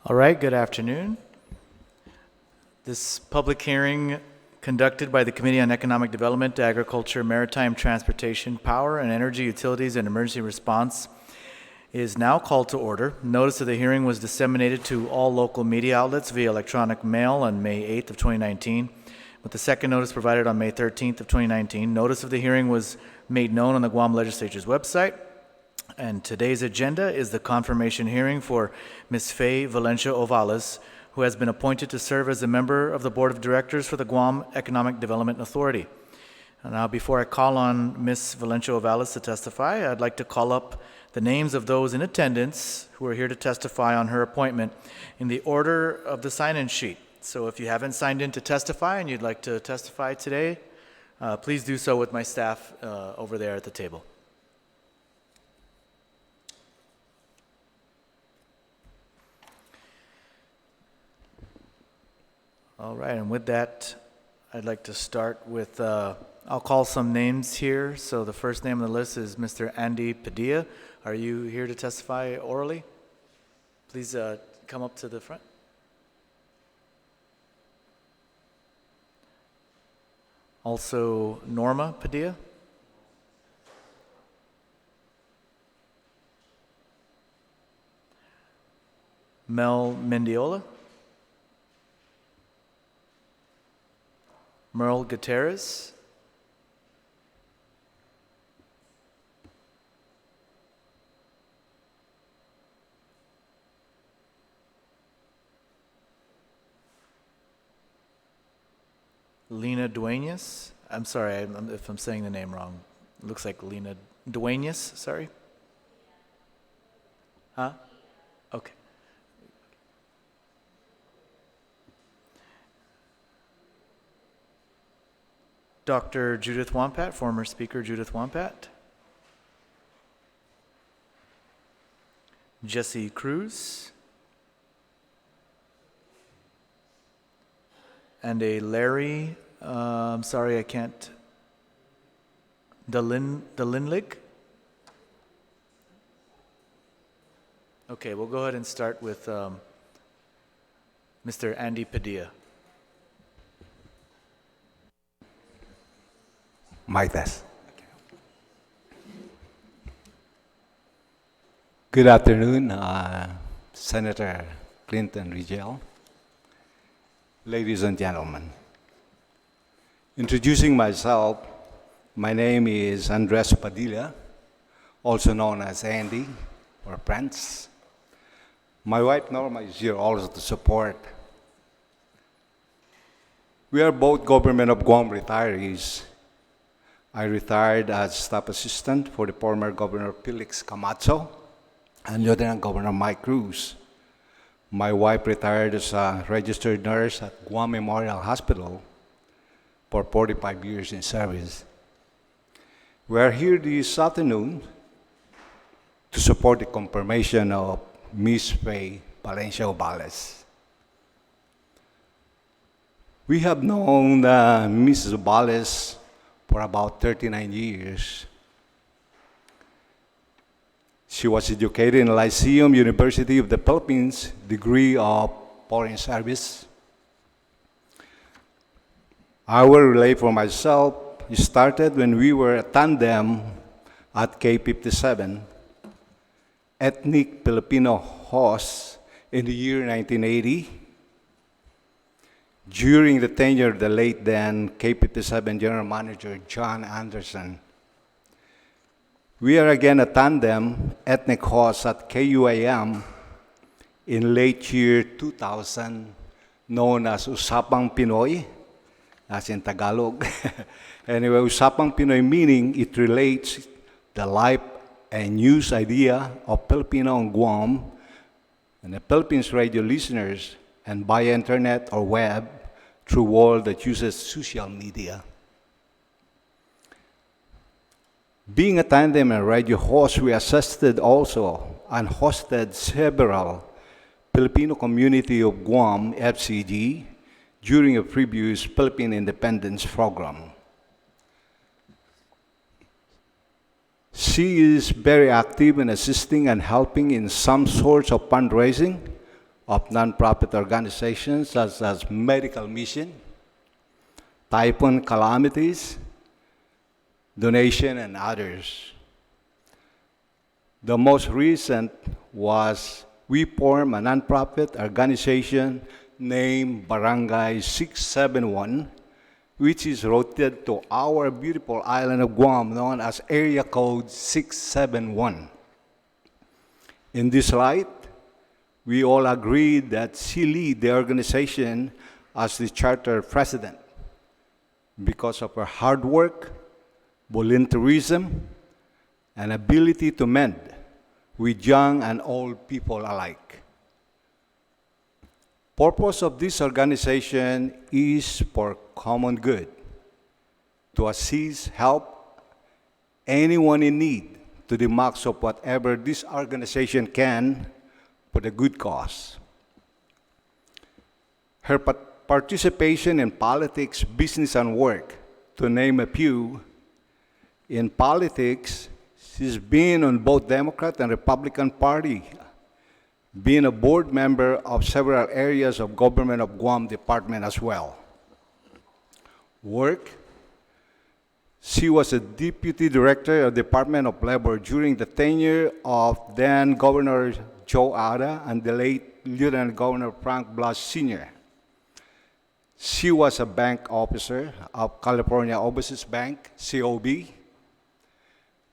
All right, good afternoon. This public hearing conducted by the Committee on Economic Development, Agriculture, Maritime Transportation, Power and Energy Utilities and Emergency Response is now called to order. Notice of the hearing was disseminated to all local media outlets via electronic mail on May 8th of 2019, with the second notice provided on May 13th of 2019. Notice of the hearing was made known on the Guam Legislature's website. And today's agenda is the confirmation hearing for Ms. Faye Valencia Ovales, who has been appointed to serve as a member of the Board of Directors for the Guam Economic Development Authority. And now, before I call on Ms. Valencia Ovales to testify, I'd like to call up the names of those in attendance who are here to testify on her appointment in the order of the sign-in sheet. So if you haven't signed in to testify and you'd like to testify today, please do so with my staff over there at the table. All right, and with that, I'd like to start with, I'll call some names here. So the first name on the list is Mr. Andy Padilla. Are you here to testify orally? Please come up to the front. Also, Norma Padilla. Mel Mendiola. Merle Gutierrez. Lena Duenas. I'm sorry if I'm saying the name wrong. It looks like Lena Duenas, sorry. Huh? Okay. Dr. Judith Wampat, former speaker Judith Wampat. Jesse Cruz. And a Larry, I'm sorry I can't, Dalinlig? Okay, we'll go ahead and start with Mr. Andy Padilla. Mic test. Good afternoon, Senator Clynton, Ridgell. Ladies and gentlemen, introducing myself, my name is Andres Padilla, also known as Andy or Prince. My wife Norma is here also to support. We are both Government of Guam retirees. I retired as staff assistant for the former Governor Felix Camacho and Lieutenant Governor Mike Cruz. My wife retired as a registered nurse at Guam Memorial Hospital for 45 years in service. We are here this afternoon to support the confirmation of Ms. Faye Valencia Ovales. We have known Mrs. Ovales for about 39 years. She was educated in Lyceum University of the Philippines, degree of Foreign Service. Our relay for myself started when we were a tandem at K57, ethnic Filipino hosts in the year 1980. During the tenure of the late then K57 General Manager John Anderson. We are again a tandem ethnic host at KUAM in late year 2000, known as Usapang Pinoy, as in Tagalog. Anyway, Usapang Pinoy meaning it relates the life and news idea of Filipino on Guam and the Philippines radio listeners and by internet or web through world that uses social media. Being a tandem and radio host, we assisted also and hosted several Filipino Community of Guam, FCG, during a previous Philippine Independence program. She is very active in assisting and helping in some sorts of fundraising of nonprofit organizations such as Medical Mission, Typhoon Calamities, Donation, and others. The most recent was we formed a nonprofit organization named Barangay 671, which is related to our beautiful island of Guam known as Area Code 671. In this light, we all agreed that she lead the organization as the charter president because of her hard work, volunteerism, and ability to mend with young and old people alike. Purpose of this organization is for common good, to assist, help anyone in need to the max of whatever this organization can for the good cause. Her participation in politics, business, and work, to name a few. In politics, she's been on both Democrat and Republican Party, being a board member of several areas of government of Guam Department as well. Work, she was a deputy director of Department of Labor during the tenure of then Governor Joe Ada and the late Lieutenant Governor Frank Blas Sr. She was a bank officer of California Overseas Bank, COB.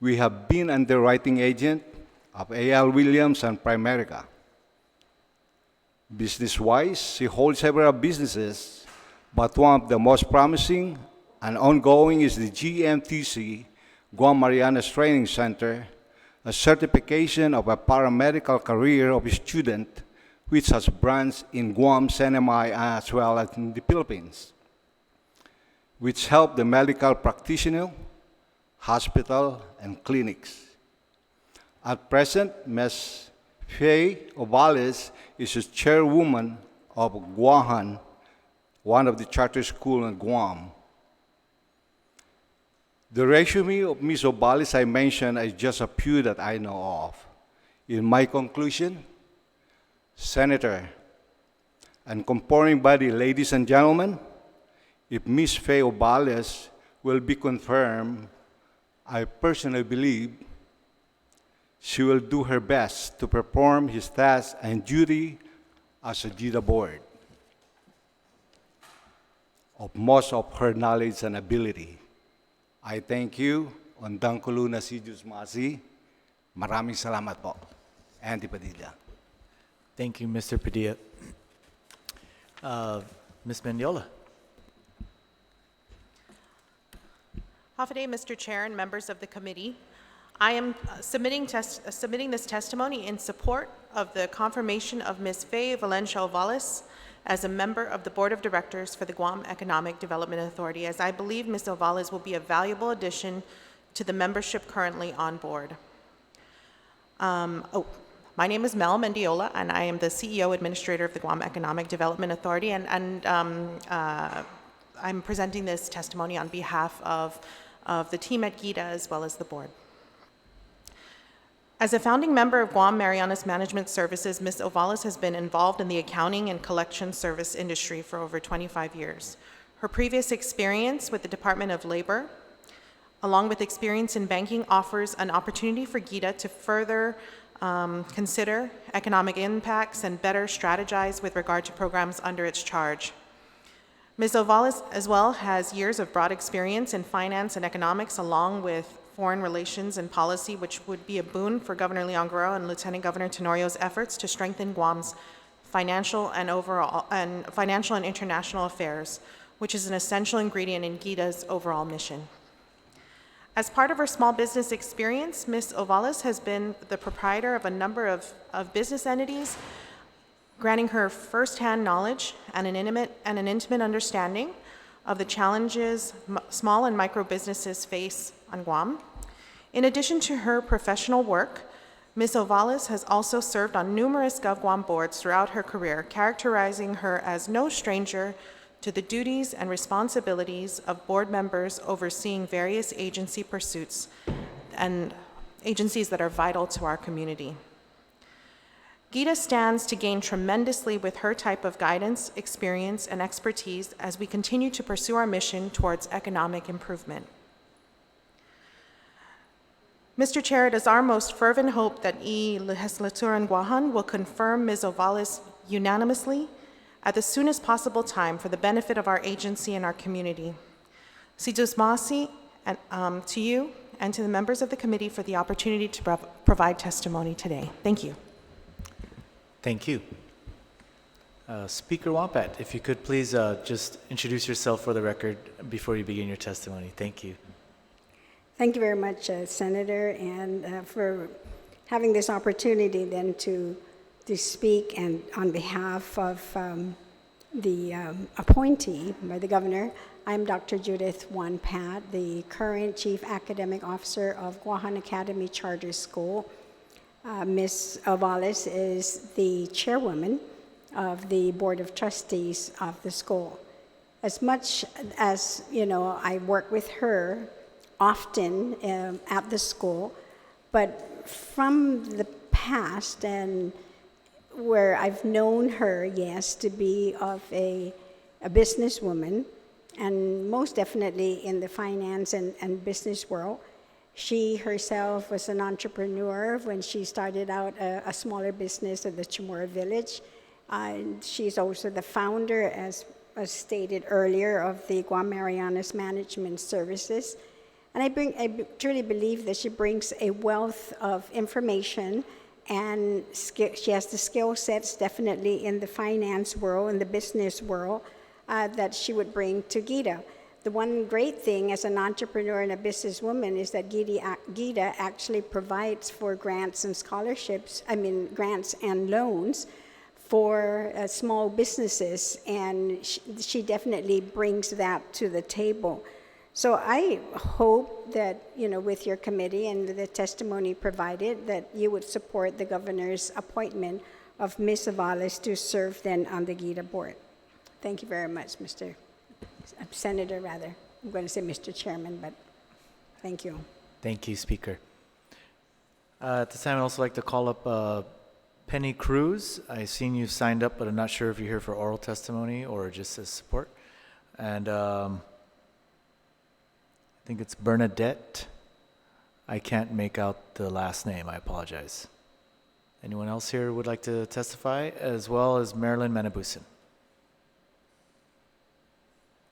We have been underwriting agent of A.L. Williams and Primerica. Business-wise, she holds several businesses, but one of the most promising and ongoing is the GMTC, Guam Marianas Training Center, a certification of a paramedical career of a student which has branches in Guam, Senamay, as well as in the Philippines, which help the medical practitioner, hospital, and clinics. At present, Ms. Faye Ovales is a chairwoman of Guahan, one of the charter schools in Guam. The resume of Ms. Ovales I mentioned is just a few that I know of. In my conclusion, Senator and comparing body, ladies and gentlemen, if Ms. Faye Ovales will be confirmed, I personally believe she will do her best to perform his task and duty as a GIDA board of most of her knowledge and ability. I thank you. Ondang Kuluna Sijus Masi. Maraming salamat po. Andy Padilla. Thank you, Mr. Padilla. Ms. Mendiola. Hafaday, Mr. Chair and members of the committee. I am submitting this testimony in support of the confirmation of Ms. Faye Valencia Ovales as a member of the Board of Directors for the Guam Economic Development Authority, as I believe Ms. Ovales will be a valuable addition to the membership currently on board. My name is Mel Mendiola, and I am the CEO Administrator of the Guam Economic Development Authority, and I'm presenting this testimony on behalf of the team at GIDA as well as the board. As a founding member of Guam Marianas Management Services, Ms. Ovales has been involved in the accounting and collection service industry for over 25 years. Her previous experience with the Department of Labor, along with experience in banking, offers an opportunity for GIDA to further consider economic impacts and better strategize with regard to programs under its charge. Ms. Ovales as well has years of broad experience in finance and economics, along with foreign relations and policy, which would be a boon for Governor Leon Guerrero and Lieutenant Governor Tenorio's efforts to strengthen Guam's financial and international affairs, which is an essential ingredient in GIDA's overall mission. As part of her small business experience, Ms. Ovales has been the proprietor of a number of business entities, granting her firsthand knowledge and an intimate understanding of the challenges small and micro businesses face on Guam. In addition to her professional work, Ms. Ovales has also served on numerous GovGuam boards throughout her career, characterizing her as no stranger to the duties and responsibilities of board members overseeing various agency pursuits and agencies that are vital to our community. Geeta stands to gain tremendously with her type of guidance, experience, and expertise as we continue to pursue our mission towards economic improvement. Mr. Chair, it is our most fervent hope that η Legislatura en Guahan will confirm Ms. Ovalis unanimously at the soonest possible time for the benefit of our agency and our community. Sidusmasi to you and to the members of the committee for the opportunity to provide testimony today. Thank you. Thank you. Speaker Wampat, if you could please just introduce yourself for the record before you begin your testimony. Thank you. Thank you very much, Senator, and for having this opportunity then to speak and on behalf of the appointee by the governor. I'm Dr. Judith Wampat, the current Chief Academic Officer of Guahan Academy Charter School. Ms. Ovalis is the chairwoman of the Board of Trustees of the school. As much as, I work with her often at the school, but from the past and where I've known her, yes, to be of a businesswoman, and most definitely in the finance and business world. She herself was an entrepreneur when she started out a smaller business at the Chamorro Village. She's also the founder, as stated earlier, of the Guam Marianas Management Services. And I truly believe that she brings a wealth of information, and she has the skill sets definitely in the finance world and the business world that she would bring to Geeta. The one great thing as an entrepreneur and a businesswoman is that Geeta actually provides for grants and grants and loans for small businesses, and she definitely brings that to the table. So I hope that, with your committee and the testimony provided, that you would support the governor's appointment of Ms. Ovalis to serve then on the Geeta board. Thank you very much, Senator, rather. I'm going to say Mr. Chairman, but thank you. Thank you, Speaker. At this time, I'd also like to call up Penny Cruz. I've seen you signed up, but I'm not sure if you're here for oral testimony or just as support. And I think it's Bernadette. I can't make out the last name. I apologize. Anyone else here would like to testify, as well as Marilyn Manabusin?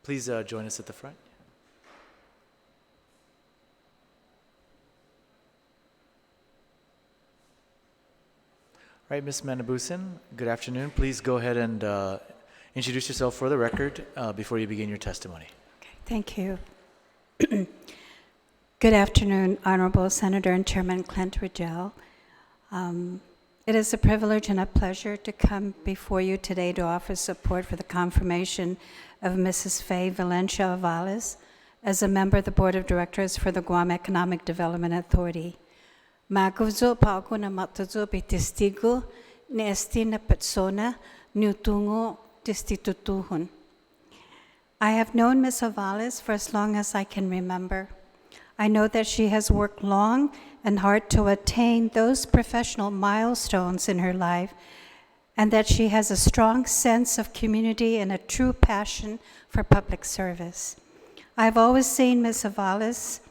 Please join us at the front. All right, Ms. Manabusin, good afternoon. Please go ahead and introduce yourself for the record before you begin your testimony. Okay, thank you. Good afternoon, Honorable Senator and Chairman Clynton Ridgell. It is a privilege and a pleasure to come before you today to offer support for the confirmation of Mrs. Faye Valencia Ovalis as a member of the Board of Directors for the Guam Economic Development Authority. Maguzo pa ako na matuzo pi testigo ni esti na persona ni utungo testitutuhon. I have known Ms. Ovalis for as long as I can remember. I know that she has worked long and hard to attain those professional milestones in her life, and that she has a strong sense of community and a true passion for public service. I've always seen Ms. Ovalis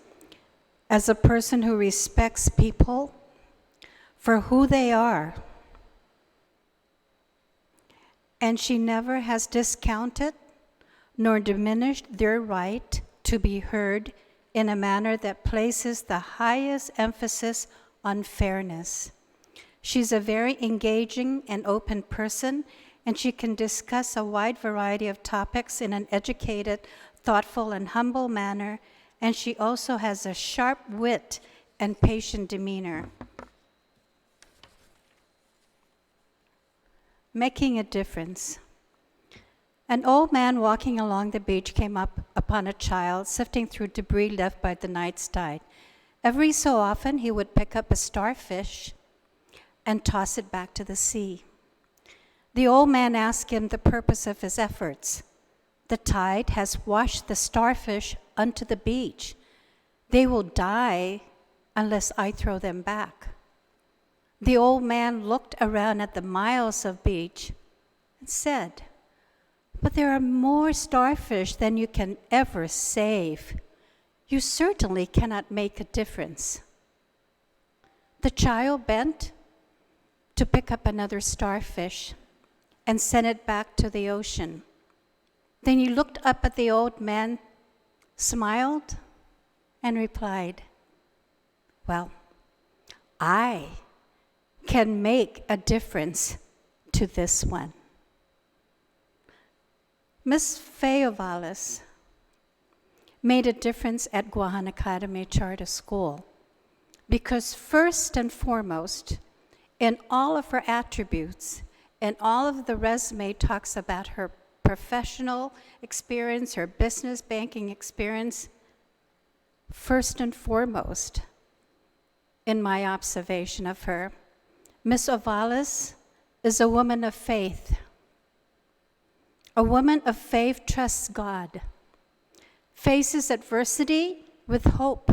as a person who respects people for who they are, and she never has discounted nor diminished their right to be heard in a manner that places the highest emphasis on fairness. She's a very engaging and open person, and she can discuss a wide variety of topics in an educated, thoughtful, and humble manner, and she also has a sharp wit and patient demeanor. Making a difference. An old man walking along the beach came up upon a child sifting through debris left by the night's tide. Every so often, he would pick up a starfish and toss it back to the sea. The old man asked him the purpose of his efforts. The tide has washed the starfish onto the beach. They will die unless I throw them back. The old man looked around at the miles of beach and said, "But there are more starfish than you can ever save. You certainly cannot make a difference." The child bent to pick up another starfish and sent it back to the ocean. Then he looked up at the old man, smiled, and replied, "Well, I can make a difference to this one." Miss Faye Ovalis made a difference at Guahan Academy Charter School because first and foremost, in all of her attributes, and all of the resume talks about her professional experience, her business banking experience, first and foremost, in my observation of her, Miss Ovalis is a woman of faith. A woman of faith trusts God, faces adversity with hope.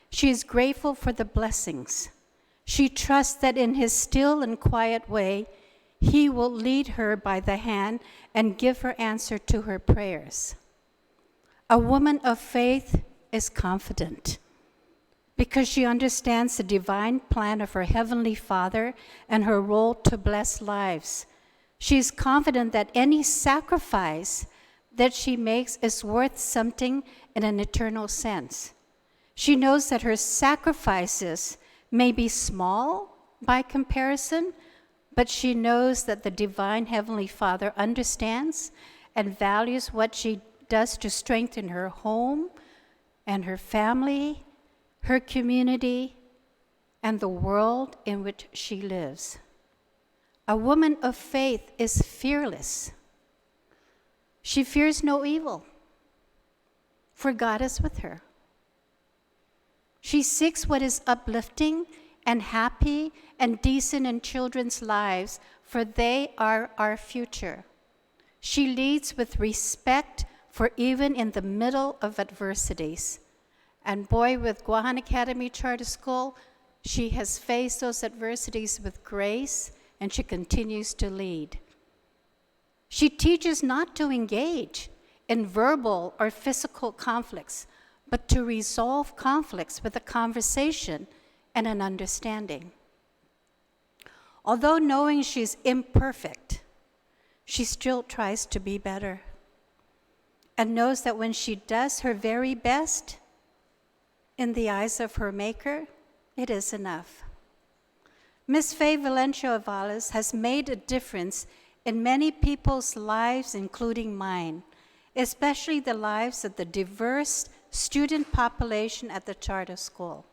She is grateful for the blessings. She trusts that in his still and quiet way, he will lead her by the hand and give her answer to her prayers. A woman of faith is confident because she understands the divine plan of her Heavenly Father and her role to bless lives. She is confident that any sacrifice that she makes is worth something in an eternal sense. She knows that her sacrifices may be small by comparison, but she knows that the divine Heavenly Father understands and values what she does to strengthen her home and her family, her community, and the world in which she lives. A woman of faith is fearless. She fears no evil, for God is with her. She seeks what is uplifting and happy and decent in children's lives, for they are our future. She leads with respect for even in the middle of adversities. And boy, with Guahan Academy Charter School, she has faced those adversities with grace, and she continues to lead. She teaches not to engage in verbal or physical conflicts, but to resolve conflicts with a conversation and an understanding. Although knowing she's imperfect, she still tries to be better and knows that when she does her very best, in the eyes of her Maker, it is enough. Miss Faye Valencia Ovalis has made a difference in many people's lives, including mine, especially the lives of the diverse student population at the charter school.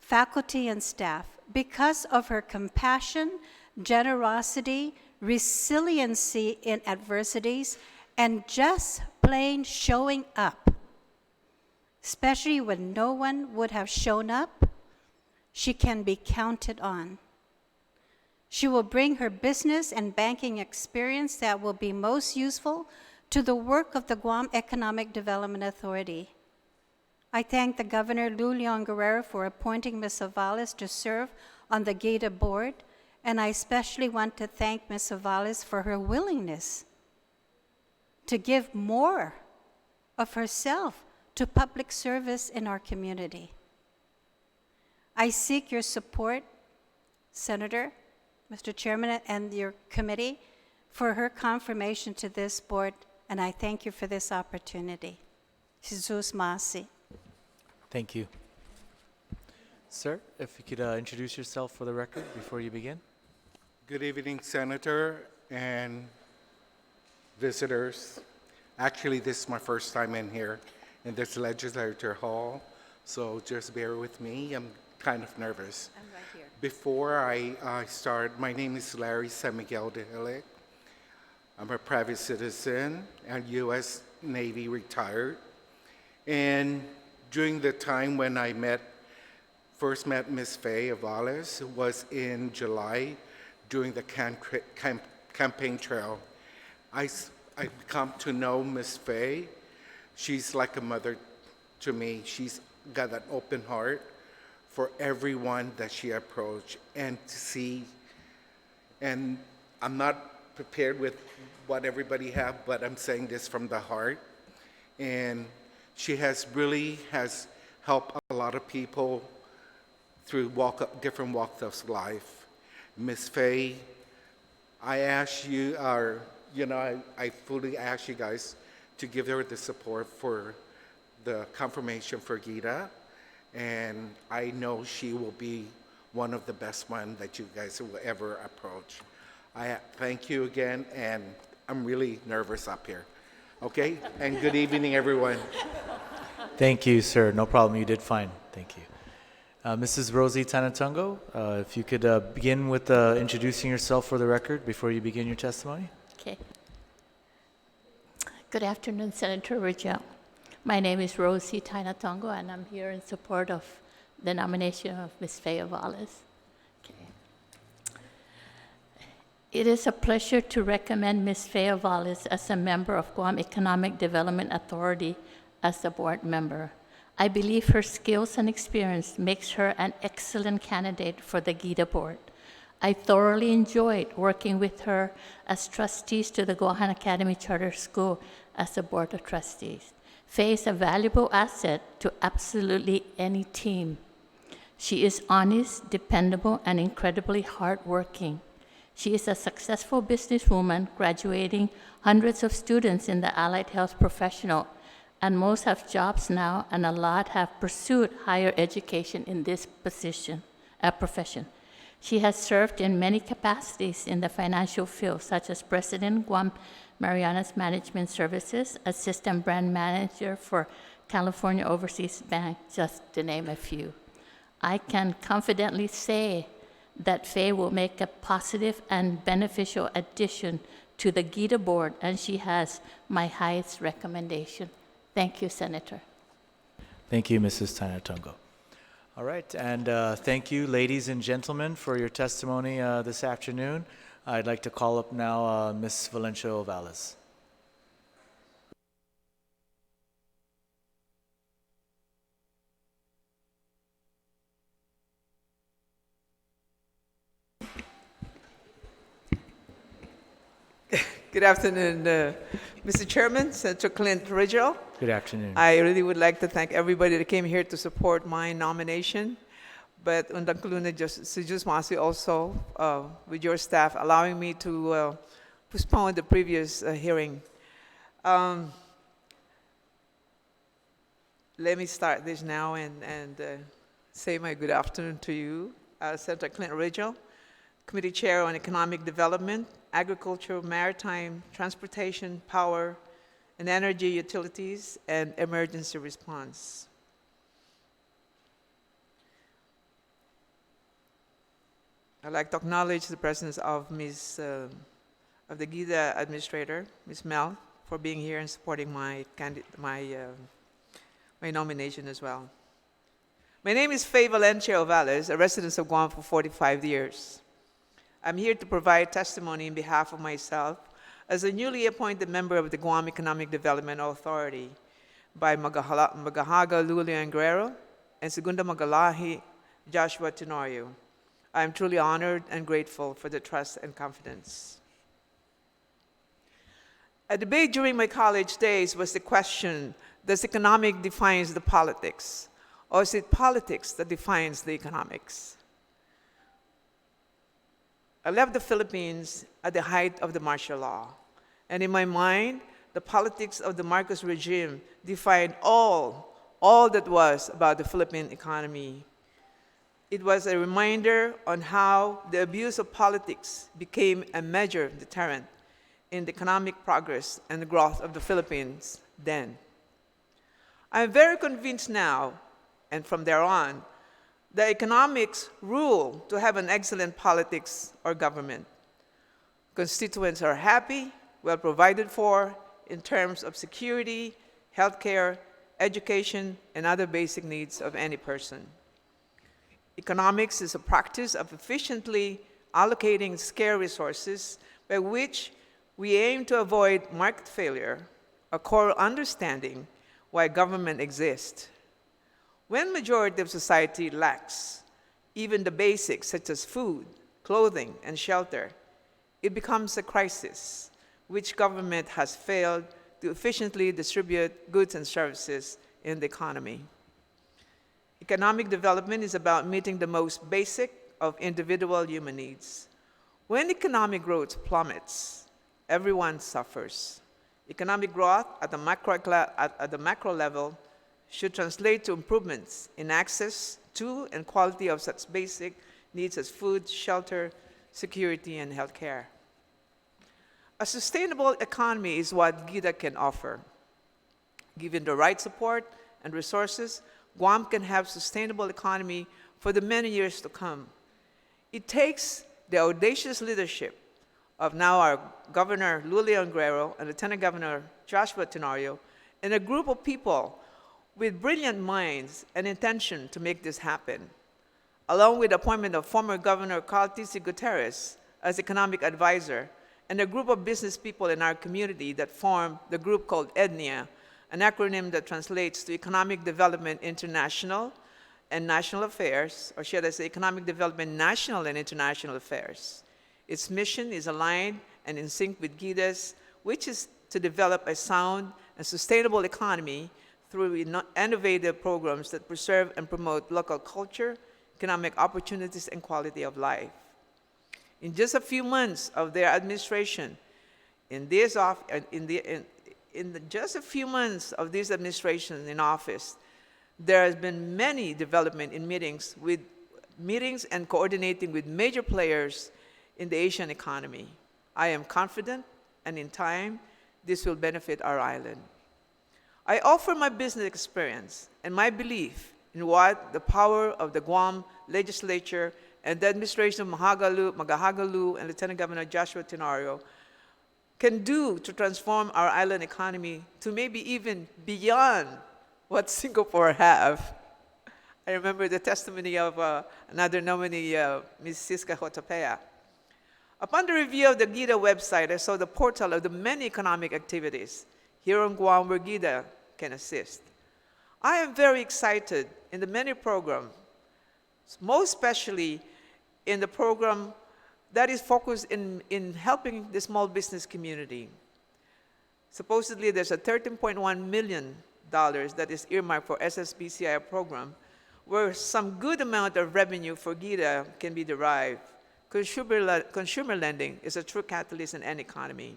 Faculty and staff, because of her compassion, generosity, resiliency in adversities, and just plain showing up, especially when no one would have shown up, she can be counted on. She will bring her business and banking experience that will be most useful to the work of the Guam Economic Development Authority. I thank the Governor Lou Leon Guerrero for appointing Ms. Ovalis to serve on the GATA board, and I especially want to thank Ms. Ovalis for her willingness to give more of herself to public service in our community. I seek your support, Senator, Mr. Chairman, and your committee for her confirmation to this board, and I thank you for this opportunity. Jesus Masi. Thank you. Sir, if you could introduce yourself for the record before you begin. Good evening, Senator and visitors. Actually, this is my first time in here in this legislature hall, so just bear with me. I'm kind of nervous. I'm right here. Before I start, my name is Larry San Miguel de Hilik. I'm a private citizen and U.S. Navy retired. And during the time when I first met Ms. Faye Ovalis was in July during the campaign trail. I come to know Ms. Faye. She's like a mother to me. She's got an open heart. for everyone that she approached and to see, and I'm not prepared with what everybody have, but I'm saying this from the heart. And she has helped a lot of people through different walks of life. Miss Faye, I ask you, I fully ask you guys to give her the support for the confirmation for Gita, and I know she will be one of the best one that you guys will ever approach. I thank you again, and I'm really nervous up here. Okay, and good evening, everyone. Thank you, sir. No problem. You did fine. Thank you. Mrs. Rosie Tanatungo, if you could begin with introducing yourself for the record before you begin your testimony. Okay. Good afternoon, Senator Ridgell. My name is Rosie Tainatongo, and I'm here in support of the nomination of Ms. Faye Wallace. Okay. It is a pleasure to recommend Ms. Faye Wallace as a member of Guam Economic Development Authority as a board member. I believe her skills and experience makes her an excellent candidate for the GIDA board. I thoroughly enjoyed working with her as trustees to the Guahan Academy Charter School as a board of trustees. Faye is a valuable asset to absolutely any team. She is honest, dependable, and incredibly hardworking. She is a successful businesswoman, graduating hundreds of students in the allied health professional, and most have jobs now, and a lot have pursued higher education in this profession. She has served in many capacities in the financial field, such as President Guam Marianas Management Services, Assistant Brand Manager for California Overseas Bank, just to name a few. I can confidently say that Faye will make a positive and beneficial addition to the GIDA board, and she has my highest recommendation. Thank you, Senator. Thank you, Mrs. Tanatungo. All right, and thank you, ladies and gentlemen, for your testimony this afternoon. I'd like to call up now Ms. Valencia Ovales. Good afternoon, Mr. Chairman, Senator Clynton, Ridgell. Good afternoon. I really would like to thank everybody that came here to support my nomination, but undang kaluna sujusmasi also with your staff allowing me to postpone the previous hearing. Let me start this now and say my good afternoon to you, Senator Clynton Ridgell, Committee Chair on Economic Development, Agriculture, Maritime, Transportation, Power, and Energy Utilities, and Emergency Response. I'd like to acknowledge the presence of of the GIDA Administrator, Ms. Mel, for being here and supporting my nomination as well. My name is Faye Valencia Ovales, a resident of Guam for 45 years. I'm here to provide testimony on behalf of myself as a newly appointed member of the Guam Economic Development Authority by Magahaga Lulian Guerrero and Segunda Magalahi Joshua Tenorio. I am truly honored and grateful for the trust and confidence. A debate during my college days was the question, does economic defines the politics, or is it politics that defines the economics? I left the Philippines at the height of the martial law, and in my mind, the politics of the Marcos regime defined all that was about the Philippine economy. It was a reminder on how the abuse of politics became a major deterrent in the economic progress and the growth of the Philippines then. I am very convinced now, and from there on, that economics rule to have an excellent politics or government. Constituents are happy, well provided for in terms of security, healthcare, education, and other basic needs of any person. Economics is a practice of efficiently allocating scarce resources by which we aim to avoid market failure, a core understanding why government exists. When majority of society lacks even the basics such as food, clothing, and shelter, it becomes a crisis which government has failed to efficiently distribute goods and services in the economy. Economic development is about meeting the most basic of individual human needs. When economic growth plummets, everyone suffers. Economic growth at the macro level should translate to improvements in access to and quality of such basic needs as food, shelter, security, and healthcare. A sustainable economy is what GIDA can offer. Given the right support and resources, Guam can have sustainable economy for the many years to come. It takes the audacious leadership of now our Governor Lulian Guerrero and Lieutenant Governor Joshua Tenorio and a group of people with brilliant minds and intention to make this happen, along with the appointment of former Governor Carl T.C. Gutierrez as economic advisor and a group of business people in our community that form the group called EDNIA, an acronym that translates to Economic Development International and National Affairs, or should I say Economic Development National and International Affairs. Its mission is aligned and in sync with GIDA's, which is to develop a sound and sustainable economy through innovative programs that preserve and promote local culture, economic opportunities, and quality of life. In just a few months of their administration, just a few months of this administration in office, there has been many development in meetings and coordinating with major players in the Asian economy. I am confident, and in time, this will benefit our island. I offer my business experience and my belief in what the power of the Guam legislature and the administration of Magahagalu and Lieutenant Governor Joshua Tenorio can do to transform our island economy to maybe even beyond what Singapore have. I remember the testimony of another nominee, Ms. Siska Hotapea. Upon the review of the GIDA website, I saw the portal of the many economic activities here on Guam where GIDA can assist. I am very excited in the many programs, most especially in the program that is focused in helping the small business community. Supposedly, there's a $13.1 million that is earmarked for SSBCI program, where some good amount of revenue for GIDA can be derived. Consumer lending is a true catalyst in any economy.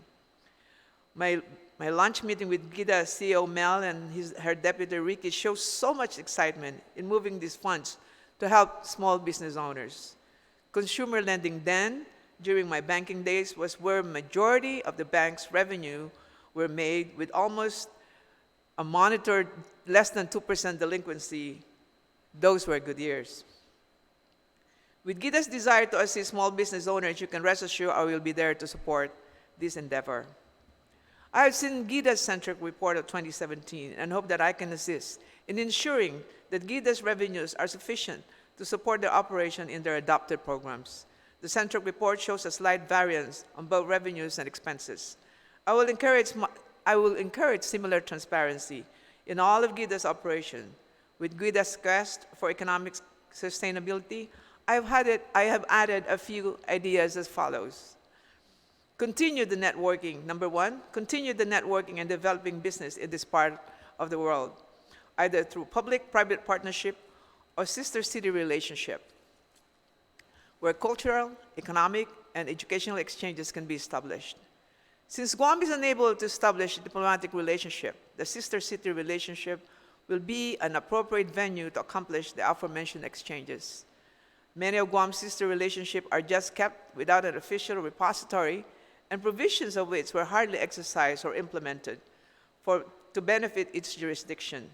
My lunch meeting with GIDA CEO Mel and her deputy Ricky shows so much excitement in moving these funds to help small business owners. Consumer lending then, during my banking days, was where majority of the bank's revenue were made, with almost a monitored less than 2% delinquency. Those were good years. With GIDA's desire to assist small business owners, you can rest assured I will be there to support this endeavor. I have seen GIDA's centric report of 2017 and hope that I can assist in ensuring that GIDA's revenues are sufficient to support their operation in their adopted programs. The centric report shows a slight variance on both revenues and expenses. I will encourage similar transparency in all of GIDA's operation. With GIDA's quest for economic sustainability, I have added a few ideas as follows. Continue the networking. Number one, continue the networking and developing business in this part of the world, either through public-private partnership or sister city relationship, where cultural, economic, and educational exchanges can be established. Since Guam is unable to establish a diplomatic relationship, the sister city relationship will be an appropriate venue to accomplish the aforementioned exchanges. Many of Guam's sister relationships are just kept without an official repository, and provisions of which were hardly exercised or implemented to benefit its jurisdiction.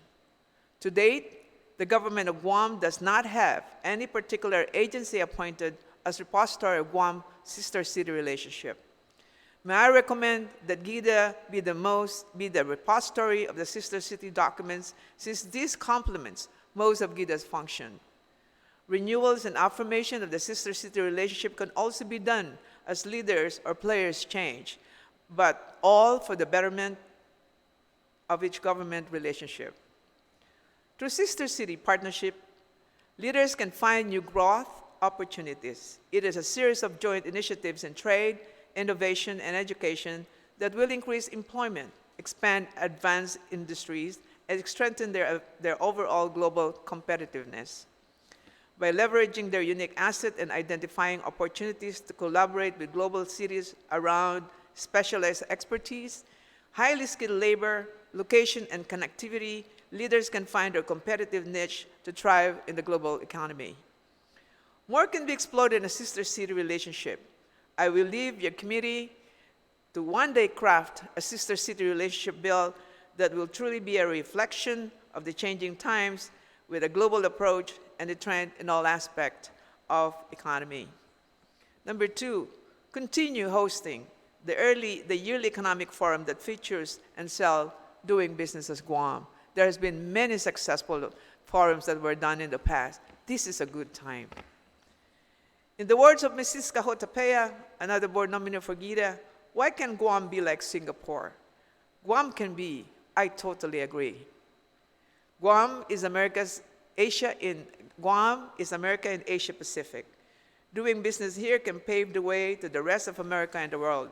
To date, the government of Guam does not have any particular agency appointed as repository of Guam sister city relationship. May I recommend that GIDA be the repository of the sister city documents, since this complements most of GIDA's function. Renewals and affirmation of the sister city relationship can also be done as leaders or players change, but all for the betterment of each government relationship. Through Sister City Partnership, leaders can find new growth opportunities. It is a series of joint initiatives in trade, innovation, and education that will increase employment, expand advanced industries, and strengthen their overall global competitiveness. By leveraging their unique asset and identifying opportunities to collaborate with global cities around specialized expertise, highly skilled labor, location, and connectivity, leaders can find their competitive niche to thrive in the global economy. More can be explored in a sister city relationship. I will leave your committee to one day craft a sister city relationship bill that will truly be a reflection of the changing times with a global approach and the trend in all aspects of economy. Number 2, continue hosting the yearly economic forum that features and sell doing business as Guam. There has been many successful forums that were done in the past. This is a good time. In the words of Mrs. Kahotapea, another board nominee for GIDA, why can Guam be like Singapore? Guam can be. I totally agree. Guam is America in Asia Pacific. Doing business here can pave the way to the rest of America and the world.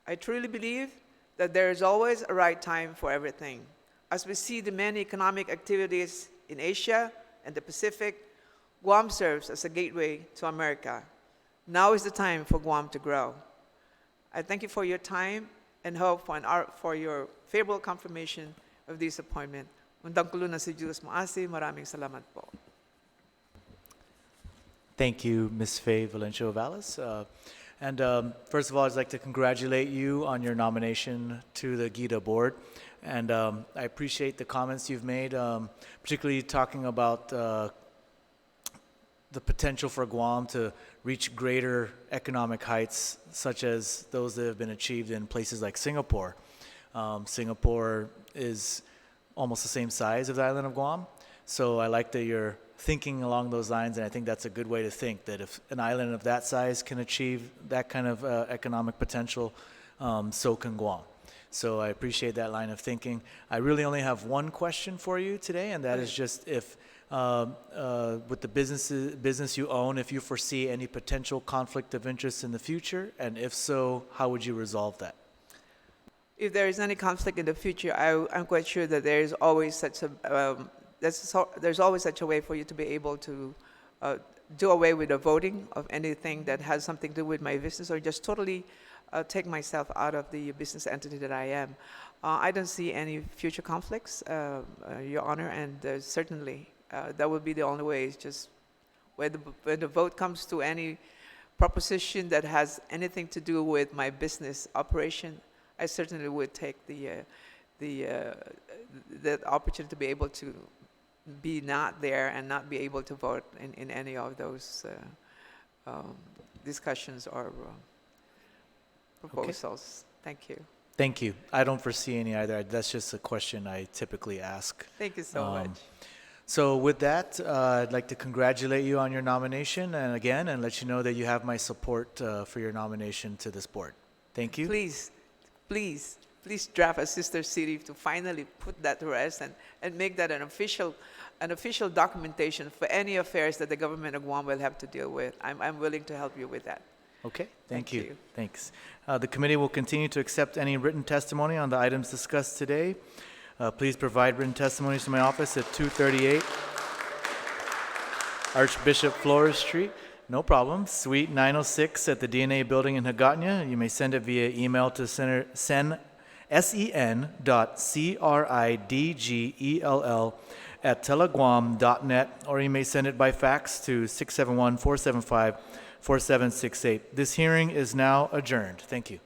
I truly believe that there is always a right time for everything. As we see the many economic activities in Asia and the Pacific, Guam serves as a gateway to America. Now is the time for Guam to grow. I thank you for your time and hope for your favorable confirmation of this appointment. Undang ko na si Diyos maasi. Maraming salamat po. Thank you, Ms. Faye Valencia Valles. First of all, I'd like to congratulate you on your nomination to the GIDA board. And I appreciate the comments you've made, particularly talking about the potential for Guam to reach greater economic heights, such as those that have been achieved in places like Singapore. Singapore is almost the same size of the island of Guam. So I like that you're thinking along those lines, and I think that's a good way to think, that if an island of that size can achieve that kind of economic potential, so can Guam. So I appreciate that line of thinking. I really only have one question for you today, and that is just if, with the business you own, if you foresee any potential conflict of interest in the future, and if so, how would you resolve that? If there is any conflict in the future, I'm quite sure that there is always such a there's always such a way for you to be able to do away with the voting of anything that has something to do with my business, or just totally take myself out of the business entity that I am. I don't see any future conflicts, Your Honor, and certainly that would be the only way. It's just when the vote comes to any proposition that has anything to do with my business operation, I certainly would take the opportunity to be able to be not there and not be able to vote in any of those discussions or proposals. Okay. Thank you. Thank you. I don't foresee any either. That's just a question I typically ask. Thank you so much. So with that, I'd like to congratulate you on your nomination and let you know that you have my support for your nomination to this board. Thank you. Please draft a sister city to finally put that to rest and make that an official documentation for any affairs that the government of Guam will have to deal with. I'm willing to help you with that. Okay, thank you. Thanks. The committee will continue to accept any written testimony on the items discussed today. Please provide written testimonies to my office at 238 Archbishop Flores Street. No problem. Suite 906 at the DNA building in Hagåtña. You may send it via email to sen.cridgell@teleguam.net, or you may send it by fax to 671-475-4768. This hearing is now adjourned. Thank you.